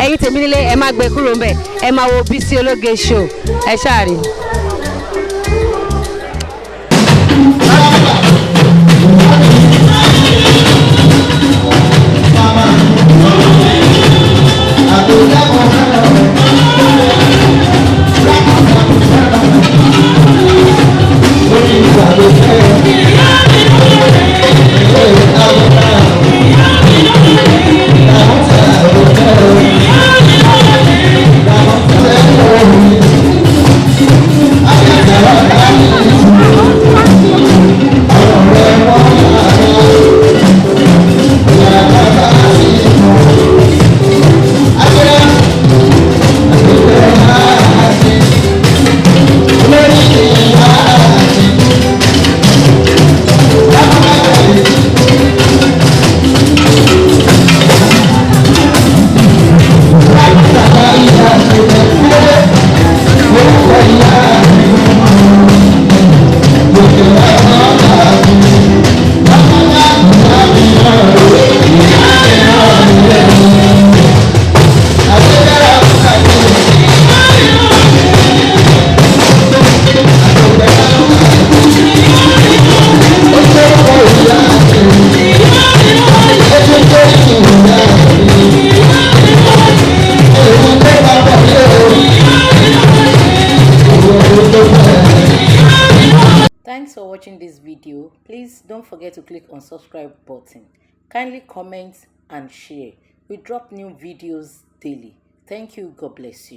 ẹ̀yin tèmi nílé ẹ má gbé kúrò ńbẹ̀ ẹ má wo Bísí Ológe show ẹ ṣáà rí. Thanks for watching this video. Please don't forget to click on subscribe button. Kindly comment and share. We drop new videos daily. Thank you. God bless you.